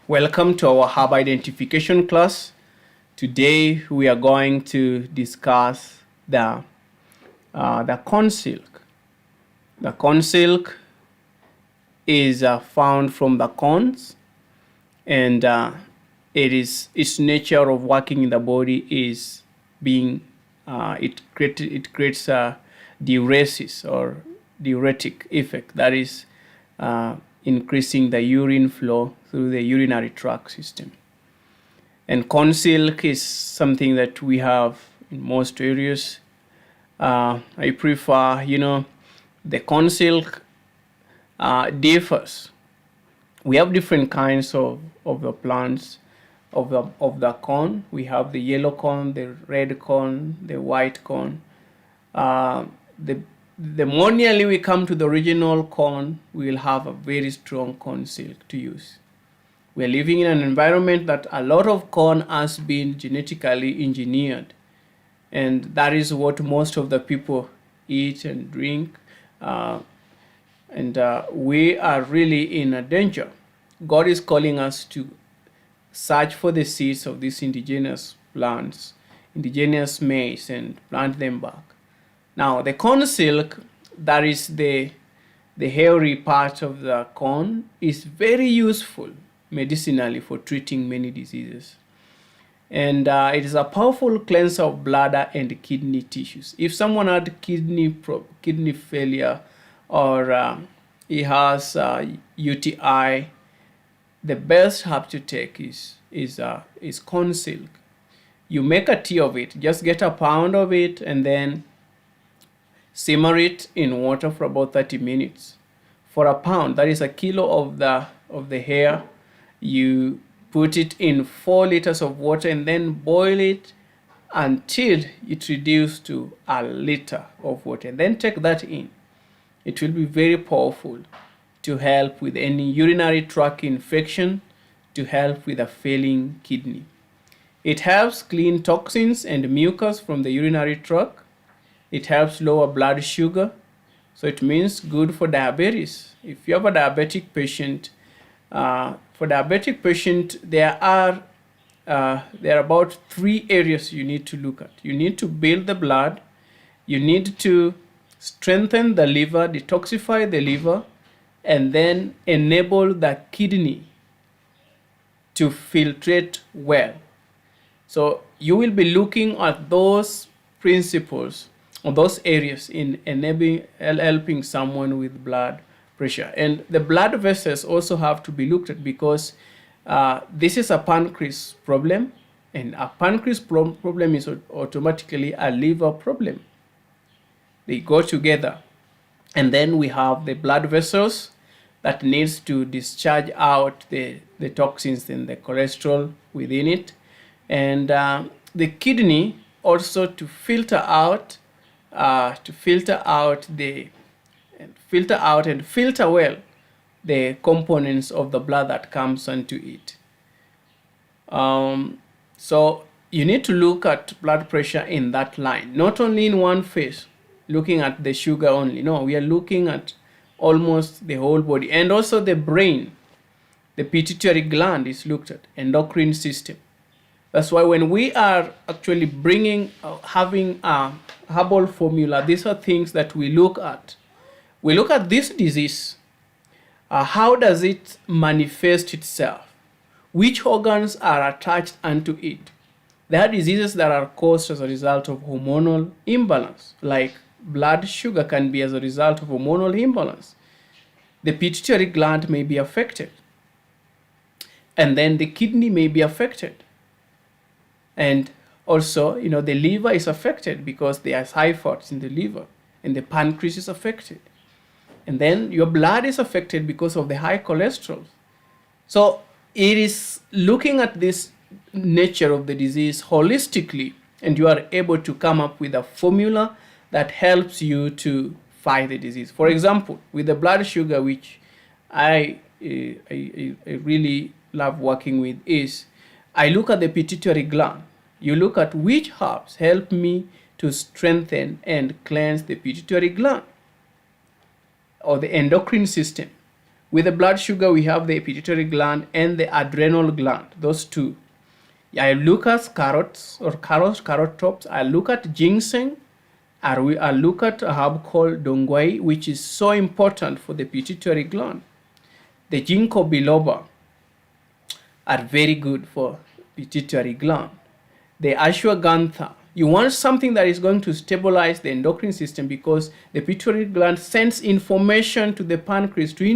Welcome to our herb identification class. Today we are going to discuss the corn silk. The corn silk is found from the corns, and its nature of working in the body is being it creates a diuresis or diuretic effect, that is increasing the urine flow through the urinary tract system. And corn silk is something that we have in most areas. I prefer, the corn silk differs. We have different kinds of the plants of the corn. We have the yellow corn, the red corn, the white corn. The more nearly we come to the original corn, we will have a very strong corn silk to use. We are living in an environment that a lot of corn has been genetically engineered, and that is what most of the people eat and drink. We are really in a danger. God is calling us to search for the seeds of these indigenous plants, indigenous maize, and plant them back. Now, the corn silk, that is the hairy part of the corn, is very useful medicinally for treating many diseases. And it is a powerful cleanser of bladder and kidney tissues. If someone had kidney failure, or he has UTI, the best herb to take is corn silk. You make a tea of it. Just get a pound of it and then simmer it in water for about 30 minutes. For a pound, that is a kilo of the hair, you put it in 4 liters of water and then boil it until it reduces to a liter of water, and then take that in. It will be very powerful to help with any urinary tract infection, to help with a failing kidney. It helps clean toxins and mucus from the urinary tract. It helps lower blood sugar, so it means good for diabetes. If you have a diabetic patient, there are about 3 areas you need to look at. You need to build the blood, you need to strengthen the liver, detoxify the liver, and then enable the kidney to filtrate well. So you will be looking at those principles or those areas in helping someone with blood pressure. And the blood vessels also have to be looked at, because this is a pancreas problem, and a pancreas problem is automatically a liver problem. They go together. And then we have the blood vessels that needs to discharge out the toxins and the cholesterol within it, and the kidney also to filter out and filter well the components of the blood that comes into it. So you need to look at blood pressure in that line, not only in one phase, looking at the sugar only. No, we are looking at almost the whole body, and also the brain. The pituitary gland is looked at, endocrine system. That's why when we are actually having a herbal formula, these are things that we look at. We look at this disease. How does it manifest itself? Which organs are attached unto it? There are diseases that are caused as a result of hormonal imbalance, like blood sugar can be as a result of hormonal imbalance. The pituitary gland may be affected, and then the kidney may be affected. And also, the liver is affected because there are high fats in the liver, and the pancreas is affected. And then your blood is affected because of the high cholesterol. So it is looking at this nature of the disease holistically, and you are able to come up with a formula that helps you to fight the disease. For example, with the blood sugar, which I really love working with, is I look at the pituitary gland. You look at which herbs help me to strengthen and cleanse the pituitary gland or the endocrine system. With the blood sugar, we have the pituitary gland and the adrenal gland, those two. I look at carrots or carrot tops. I look at ginseng. I look at a herb called dongwai, which is so important for the pituitary gland. The ginkgo biloba are very good for pituitary gland. The ashwagandha, you want something that is going to stabilize the endocrine system, because the pituitary gland sends information to the pancreas to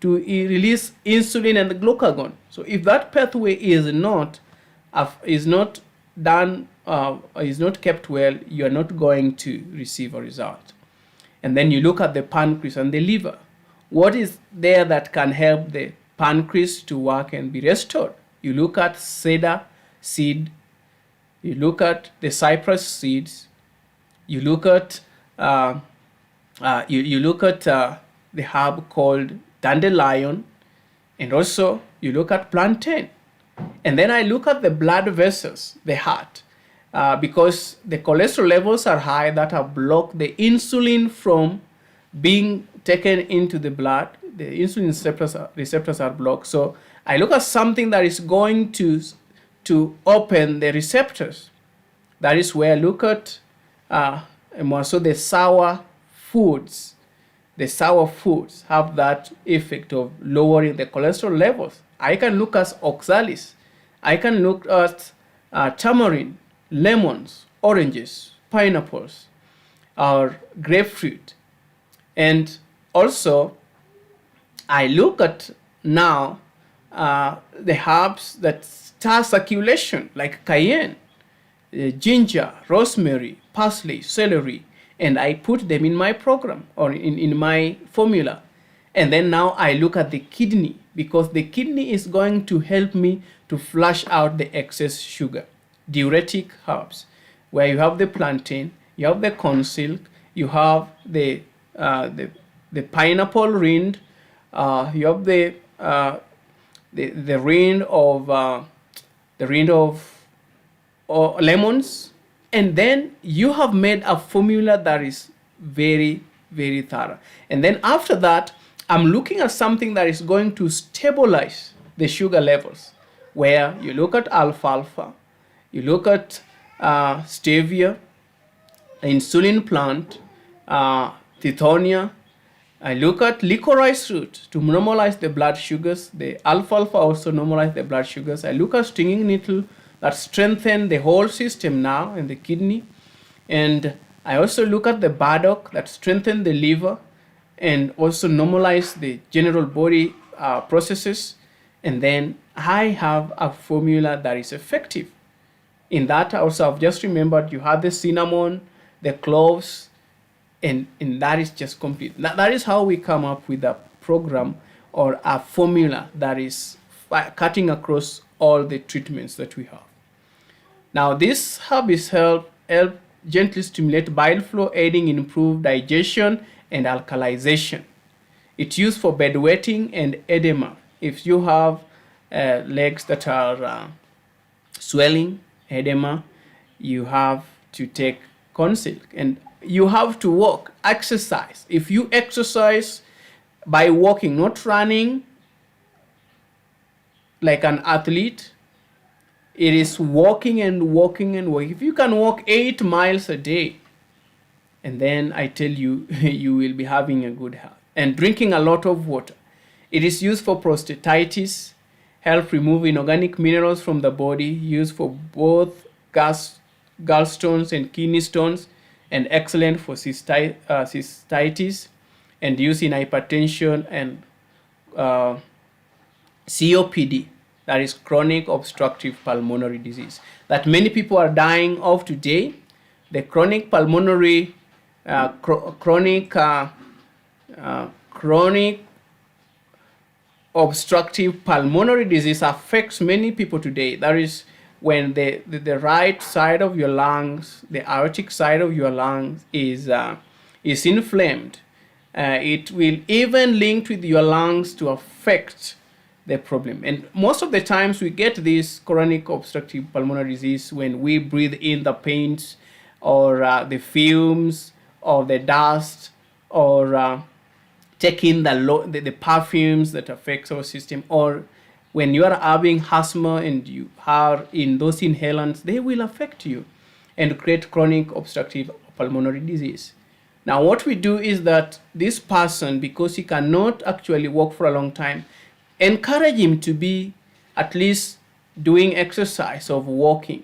release insulin and the glucagon. So if that pathway is not done, is not kept well, you are not going to receive a result. And then you look at the pancreas and the liver. What is there that can help the pancreas to work and be restored? You look at cedar seed, you look at the cypress seeds, you look at the herb called dandelion, and also you look at plantain. And then I look at the blood vessels, the heart, because the cholesterol levels are high that have blocked the insulin from being taken into the blood. The insulin receptors are blocked. So I look at something that is going to open the receptors. That is where I look at more so the sour foods. The sour foods have that effect of lowering the cholesterol levels. I can look at oxalis. I can look at tamarind, lemons, oranges, pineapples, or grapefruit. And also, I look at now the herbs that start circulation, like cayenne, ginger, rosemary, parsley, celery, and I put them in my program or in my formula. And then now I look at the kidney, because the kidney is going to help me to flush out the excess sugar. Diuretic herbs, where you have the plantain, you have the corn silk, you have the pineapple rind, you have the rind of lemons, and then you have made a formula that is very, very thorough. And then after that, I'm looking at something that is going to stabilize the sugar levels, where you look at alfalfa, you look at stevia, insulin plant, tithonia. I look at licorice root to normalize the blood sugars. The alfalfa also normalize the blood sugars. I look at stinging nettle that strengthen the whole system now in the kidney. And I also look at the burdock that strengthen the liver and also normalize the general body processes. And then I have a formula that is effective. In that also, I've just remembered you have the cinnamon, the cloves, and that is just complete. That is how we come up with a program or a formula that is cutting across all the treatments that we have. Now, this herb is help gently stimulate bile flow, aiding in improved digestion and alkalization. It's used for bedwetting and edema. If you have legs that are swelling, edema, you have to take corn silk, and you have to walk, exercise. If you exercise by walking, not running like an athlete, it is walking and walking and walking. If you can walk 8 miles a day, and then I tell you, you will be having a good health. And drinking a lot of water. It is used for prostatitis, help remove inorganic minerals from the body, used for both gallstones and kidney stones, and excellent for cystitis, and used in hypertension and COPD, that is chronic obstructive pulmonary disease, that many people are dying of today. The chronic pulmonary, chronic obstructive pulmonary disease affects many people today. That is when the right side of your lungs, the aortic side of your lungs is inflamed. It will even link with your lungs to affect the problem. And most of the times we get this chronic obstructive pulmonary disease when we breathe in the paints or the fumes or the dust or take in the perfumes that affects our system, or when you are having asthma and you are in those inhalants, they will affect you and create chronic obstructive pulmonary disease. Now, what we do is that this person, because he cannot actually walk for a long time, encourage him to be at least doing exercise of walking.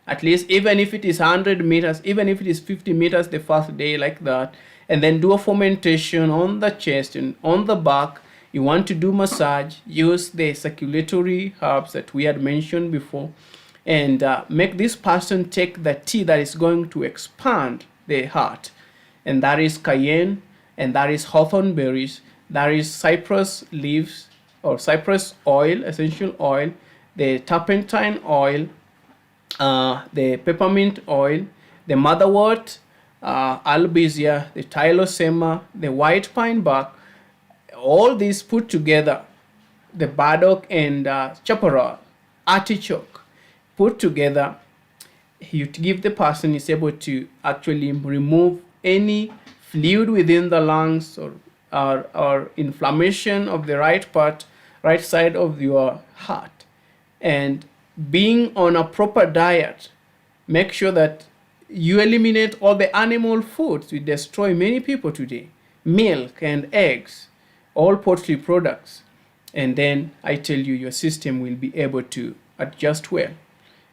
At least, even if it is 100 meters, even if it is 50 meters the first day, like that, and then do a fomentation on the chest and on the back. You want to do massage, use the circulatory herbs that we had mentioned before, and make this person take the tea that is going to expand the heart. And that is cayenne, and that is hawthorn berries, that is cypress leaves or cypress oil, essential oil, the turpentine oil, the peppermint oil, the motherwort, albizia, the tylosema, the white pine bark, all these put together, the burdock and chaparral, artichoke, put together, you give the person is able to actually remove any fluid within the lungs or inflammation of the right side of your heart. And being on a proper diet, make sure that you eliminate all the animal foods. We destroy many people today. Milk and eggs, all poultry products. And then I tell you, your system will be able to adjust well.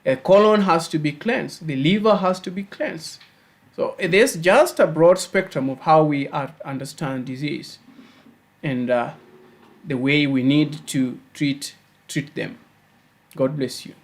A colon has to be cleansed. The liver has to be cleansed. So it is just a broad spectrum of how we understand disease and the way we need to treat them. God bless you.